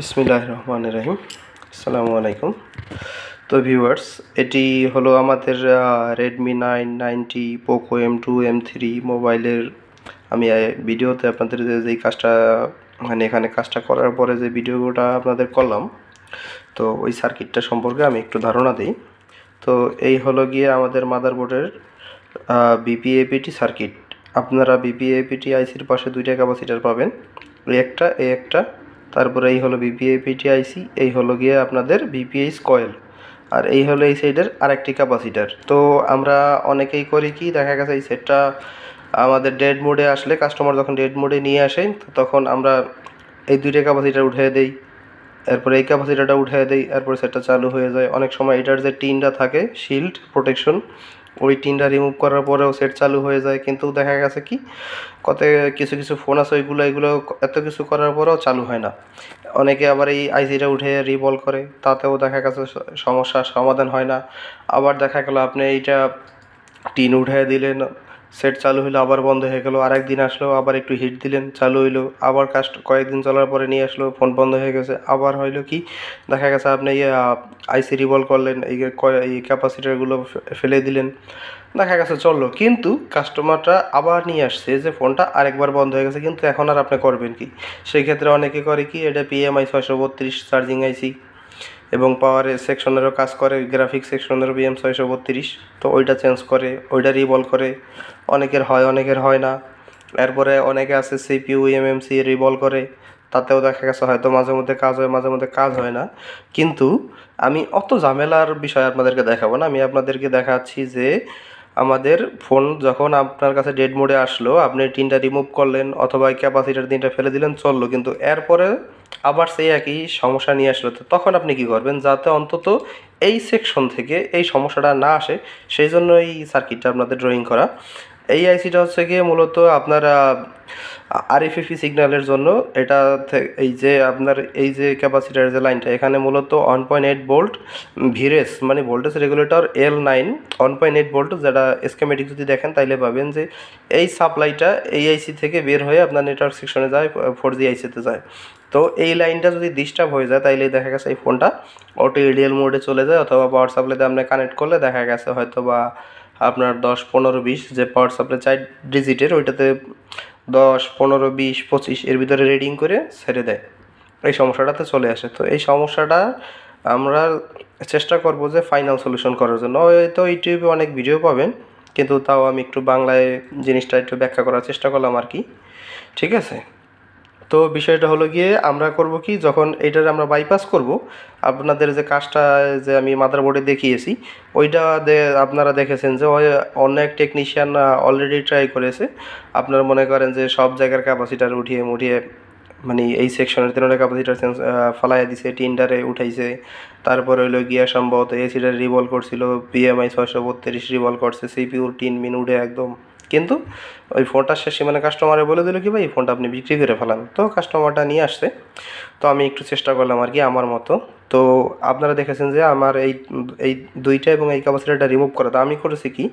বিসমিল্লাহির রহমানির রহিম। আসসালামু আলাইকুম। তো ভিউয়ার্স, এটি হলো আমাদের রেডমি 9 90 পোকো M2 M3 মোবাইলের আমি ভিডিওতে আপনাদের যেই কাজটা মানে এখানে কাজটা করার পরে যে ভিডিওটা আপনাদের করলাম, তো ওই সার্কিটটা সম্পর্কে আমি একটু ধারণা দিই। তো এই হলো গিয়ে আমাদের মাদারবোর্ডের বিপিএপিটি সার্কিট। আপনারা বিপিএপিটি আইসির পাশে দুইটা ক্যাপাসিটার পাবেন, এই একটা, তারপরে এই হলো বিপিএপিটি আইসি, এই হলো গিয়ে আপনাদের বিপিএইচ কয়েল, আর এই হলো এই সাইডের আরেকটি ক্যাপাসিটার। তো আমরা অনেকেই করি কি, দেখা গেছে এই সেটটা আমাদের ডেড মোডে আসলে, কাস্টমার যখন ডেড মোডে নিয়ে আসে তখন আমরা এই দুইটা ক্যাপাসিটার উঠিয়ে দেই, এরপরে এই ক্যাপাসিটারটা উঠিয়ে দেই, এরপরে সেটটা চালু হয়ে যায়। অনেক সময় এটার যে টিনটা থাকে শিল্ড প্রোটেকশন, ওই টিনটা রিমুভ করার পরেও সেট চালু হয়ে যায়। কিন্তু দেখা গেছে কি, কত কিছু কিছু ফোন আছে এগুলো এত কিছু করার পরেও চালু হয় না। অনেকে আবার এই আইসিটা উঠে রিবল করে, তাতেও দেখা গেছে সমস্যার সমাধান হয় না। আবার দেখা গেল আপনি এইটা টিন উঠিয়ে দিলেন, সেট চালু হইলো, আবার বন্ধ হয়ে গেল, আরেকদিন আসলো, আবার একটু হিট দিলেন, চালু হইলো, আবার কয়েকদিন চলার পরে নিয়ে আসলো, ফোন বন্ধ হয়ে গেছে। আবার হইলো কি, দেখা গেছে আপনি আইসি রিভল করলেন, এই ক্যাপাসিটারগুলো ফেলে দিলেন, দেখা গেছে চললো, কিন্তু কাস্টমারটা আবার নিয়ে আসছে যে ফোনটা আরেকবার বন্ধ হয়ে গেছে, কিন্তু এখন আর আপনি করবেন কি? সেই ক্ষেত্রে অনেকে করে কি, এটা PMI 632 চার্জিং আইসি এবং পাওয়ার সেকশনেরও কাজ করে, গ্রাফিক সেকশনেরও BM632, তো ওইটা চেঞ্জ করে, ওইটা রিবল করে। অনেকের হয়, অনেকের হয় না। এরপরে অনেকে আছে CPU MMC রিবল করে, তাতেও দেখা গেছে হয়তো মাঝে মধ্যে কাজ হয়, মাঝে মধ্যে কাজ হয় না। কিন্তু আমি অত ঝামেলার বিষয় আপনাদেরকে দেখাবো না, আমি আপনাদেরকে দেখাচ্ছি যে আমাদের ফোন যখন আপনার কাছে ডেড মোডে আসলো, আপনি টিনটা রিমুভ করলেন অথবা ক্যাপাসিটার তিনটা ফেলে দিলেন, চললো, কিন্তু এরপরে আবার সেই একই সমস্যা নিয়ে আসলো। তো তখন আপনি কি করবেন, যাতে অন্তত এই সেকশন থেকে এই সমস্যাটা না আসে, সেই জন্য এই সার্কিটটা আপনাদের ড্রয়িং করা। এই আইসিটা হচ্ছে গিয়ে মূলত আপনার আরএফএফি সিগন্যালের জন্য। এটা এই যে আপনার এই যে ক্যাপাসিটার যে লাইনটা, এখানে মূলত 1.8 ভোল্ট ভিরেস মানে ভোল্টেজ রেগুলেটর L9 1.8 ভোল্ট, যেটা স্কেমেটিক যদি দেখেন তাইলে পাবেন যে এই সাপ্লাইটা এই আইসি থেকে বের হয়ে আপনার নেটওয়ার্ক সেকশনে যায়, 4G আইসিতে যায়। তো এই লাইনটা যদি ডিস্টার্ব হয়ে যায়, তাইলে দেখা গেছে এই ফোনটা অটো এডিএল মোডে চলে যায়, অথবা পাওয়ার সাপ্লাইতে আপনি কানেক্ট করলে দেখা গেছে হয়তো বা আপনার 10 15 20 যে পাওয়ার সাপ্লাই 4 ডিজিটের, ওইটাতে 10 15 20 25 এর ভিতরে রিডিং করে ছেড়ে দেয়, এই সমস্যাটাতে চলে আসে। তো এই সমস্যাটা আমরা চেষ্টা করব যে ফাইনাল সলিউশন করার জন্য। হয়তো ইউটিউবে অনেক ভিডিও পাবেন, কিন্তু তাও আমি একটু বাংলায় জিনিসটা একটু ব্যাখ্যা করার চেষ্টা করলাম আর কি। ঠিক আছে? তো বিষয়টা হলো গিয়ে, আমরা করব কি, যখন এইটার আমরা বাইপাস করব, আপনাদের যে কাজটা যে আমি মাদারবোর্ডে দেখিয়েছি, ওইটা আপনারা দেখেছেন যে অনেক টেকনিশিয়ান অলরেডি ট্রাই করেছে। আপনারা মনে করেন যে সব জায়গার ক্যাপাসিটার উঠিয়ে মুঠিয়ে, মানে এই সেকশনের তিনটা ক্যাপাসিটার ফালাইয়া দিছে, টিন্ডারে উঠাইছে, তারপরে হইলো গিয়া সম্ভবত এসিটা রিভল করছিল, PMI 632 রিভল করছে, সিপিউর টিন মিন উঠে একদম। কিন্তু ওই ফোনটা শেষে মানে কাস্টমারে বলে দিল কি, ভাই এই ফোনটা আপনি বিক্রি করে ফেলান। তো কাস্টমারটা নিয়ে আসছে, তো আমি একটু চেষ্টা করলাম আর কি আমার মতো। তো আপনারা দেখেছেন যে আমার এই এই দুইটা এবং এই ক্যাপাসিটারটা রিমুভ করা, তো আমি করেছি কি,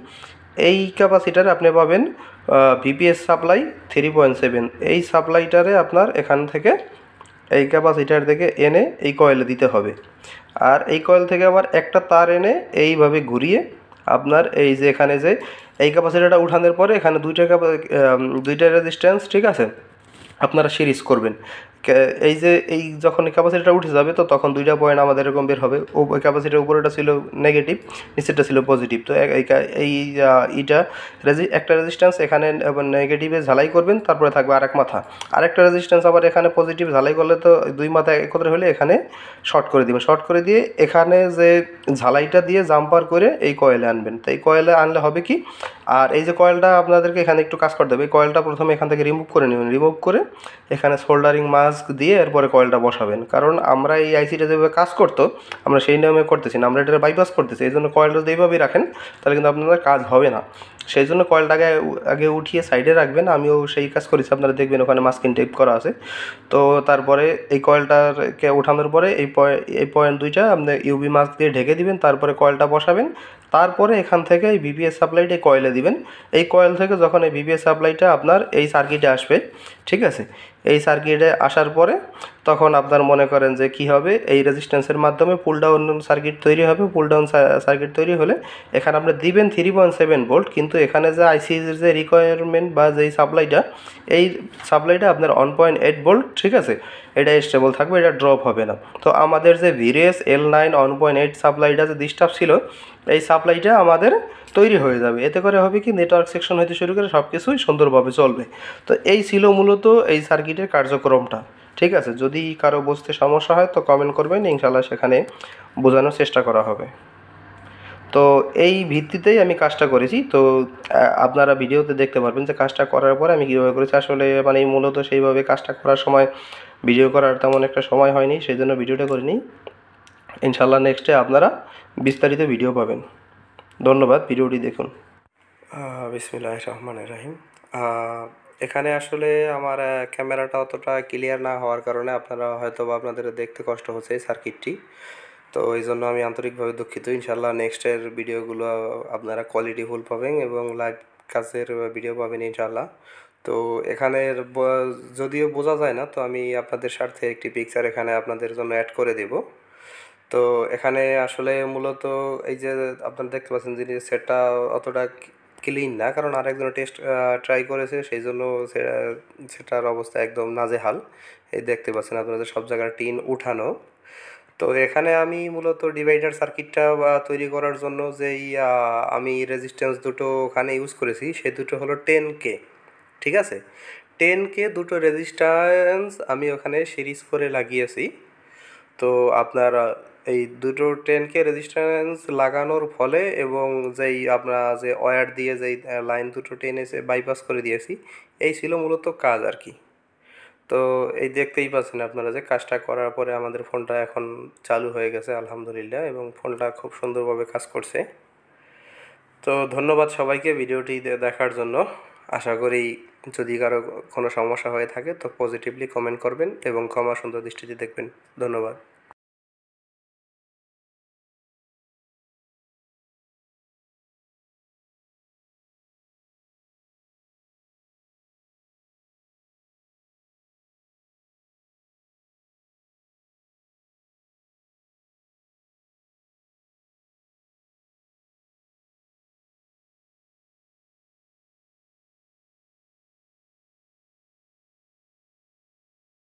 এই ক্যাপাসিটারে আপনি পাবেন VPS সাপ্লাই 3.7, এই সাপ্লাইটারে আপনার এখান থেকে এই ক্যাপাসিটার থেকে এনে এই কয়েলে দিতে হবে। আর এই কয়েল থেকে আবার একটা তার এনে এইভাবে ঘুরিয়ে আপনার এই যে এখানে যে এই ক্যাপাসিটারটা উঠানোর পরে এখানে দুইটা রেজিস্ট্যান্স, ঠিক আছে, আপনারা সিরিজ করবেন। এই যে এই যখন ক্যাপাসিটিটা উঠে যাবে, তো তখন দুইটা পয়েন্ট আমাদের এরকম বের হবে। ওই ক্যাপাসিটির উপরেটা ছিল নেগেটিভ, নিচেরটা ছিল পজিটিভ। তো এইটা একটা রেজিস্ট্যান্স এখানে নেগেটিভে ঝালাই করবেন, তারপরে থাকবে আরেক মাথা, আরেকটা রেজিস্ট্যান্স আবার এখানে পজিটিভ ঝালাই করলে, তো দুই মাথা একত্রে হলে এখানে শর্ট করে দিবেন। শর্ট করে দিয়ে এখানে যে ঝালাইটা দিয়ে জাম্পার করে এই কয়েলে আনবেন। তো এই কয়েলে আনলে হবে কি, আর এই যে কয়েলটা আপনাদেরকে এখানে একটু কাজ করতে হবে। এই কয়েলটা প্রথমে এখান থেকে রিমুভ করে নেবেন, রিমুভ করে এখানে সোল্ডারিং মাস্ক দিয়ে এরপরে কয়েলটা বসাবেন। কারণ আমরা এই আইসিটা যেভাবে কাজ করতো, আমরা সেই নিয়মে করতেছি না, আমরা এটা বাইপাস করতেছি। এই জন্য কয়েলটা যদি এইভাবেই রাখেন, তাহলে কিন্তু আপনাদের কাজ হবে না। সেই জন্য কয়েলটাকে আগে উঠিয়ে সাইডে রাখবেন। আমিও সেই কাজ করেছি, আপনারা দেখবেন ওখানে মাস্কিং টেপ করা আছে। তো তারপরে এই কয়েলটাকে ওঠানোর পরে এই পয়েন্ট দুইটা আপনি ইউভি মাস্ক দিয়ে ঢেকে দিবেন, তারপরে কয়েলটা বসাবেন। তারপরে এখান থেকে এই VPS সাপ্লাইটা কয়েলে দিবেন। এই কয়েল থেকে যখন এই VPS সাপ্লাইটা আপনার এই সার্কিটে আসবে, ঠিক আছে, এই সার্কিটে আসার পরে তখন আপনার মনে করেন যে কি হবে, এই রেজিস্ট্যান্সের মাধ্যমে পুল ডাউন সার্কিট তৈরি হবে। পুল ডাউন সার্কিট তৈরি হলে এখানে আপনি দিবেন 3.7 ভোল্ট, কিন্তু এখানে যে আইসির যে রিকোয়ারমেন্ট বা যেই সাপ্লাইটা, এই সাপ্লাইটা আপনার 1.8 ভোল্ট, ঠিক আছে, এটা স্টেবল থাকবে, এটা ড্রপ হবে না। তো আমাদের যে ভিরিএস L9 1.8 সাপ্লাইটা যে ডিস্টার্ব ছিল, এই সাপ্লাইটা আমাদের তৈরি হয়ে যাবে। এতে করে হবে কি, নেটওয়ার্ক সেকশন হতে শুরু করে সব কিছুই সুন্দরভাবে চলবে। তো এই ছিল মূলত এই সার্কিটের কার্যক্রমটা। ঠিক আছে, যদি কারো বুঝতে সমস্যা হয় তো কমেন্ট করবেন, ইনশাল্লাহ সেখানে বোঝানোর চেষ্টা করা হবে। তো এই ভিত্তিতেই আমি কাজটা করেছি। তো আপনারা ভিডিওতে দেখতে পারবেন যে কাজটা করার পরে আমি কীভাবে করেছি। আসলে মানে মূলত সেইভাবে কাজটা করার সময় ভিডিও করার তেমন একটা সময় হয়নি, সেই জন্য ভিডিওটা করিনি। ইনশাল্লাহ নেক্সটে আপনারা বিস্তারিত ভিডিও পাবেন। ধন্যবাদ, ভিডিওটি দেখুন। বিসমিল্লাহির রহমানির রহিম। এখানে আসলে আমার ক্যামেরাটা অতটা ক্লিয়ার না হওয়ার কারণে আপনারা হয়তো বা আপনাদের দেখতে কষ্ট হচ্ছে এই সার্কিটটি। তো এই জন্য আমি আন্তরিকভাবে দুঃখিত। ইনশাল্লাহ নেক্সটের ভিডিওগুলো আপনারা কোয়ালিটিফুল পাবেন এবং লাইভ কাজের ভিডিও পাবেন ইনশাল্লাহ। তো এখানে যদিও বোঝা যায় না, তো আমি আপনাদের স্বার্থে একটি পিকচার এখানে আপনাদের জন্য অ্যাড করে দেব। তো এখানে আসলে মূলত এই যে আপনারা দেখতে পাচ্ছেন যে সেটটা অতটা ক্লিন না, কারণ আরেকজন টেস্ট ট্রাই করেছে, সেই জন্য সেটার অবস্থা একদম নাজেহাল। এই দেখতে পাচ্ছেন আপনাদের সব জায়গার টিন উঠানো। তো এখানে আমি মূলত ডিভাইডার সার্কিটটা তৈরি করার জন্য যেই আমি রেজিস্ট্যান্স দুটো ওখানে ইউজ করেছি, সে দুটো হলো 10K, ঠিক আছে। 10K দুটো রেজিস্ট্যান্স আমি ওখানে সিরিজ করে লাগিয়েছি। তো আপনার এই দুটো 10K রেজিস্ট্যান্স লাগানোর ফলে এবং যেই আপনার যে ওয়্যার দিয়ে যেই লাইন দুটো টেনে বাইপাস করে দিয়েছি, এই ছিল মূলত কাজ আর কি। তো এই দেখতেই পাচ্ছেন আপনারা যে কাজটা করার পরে আমাদের ফোনটা এখন চালু হয়ে গেছে আলহামদুলিল্লাহ, এবং ফোনটা খুব সুন্দরভাবে কাজ করছে। তো ধন্যবাদ সবাইকে ভিডিওটি দেখার জন্য। আশা করি যদি কারো কোনো সমস্যা হয়ে থাকে তো পজিটিভলি কমেন্ট করবেন এবং ক্ষমা সুন্দর দৃষ্টিতে দেখবেন। ধন্যবাদ।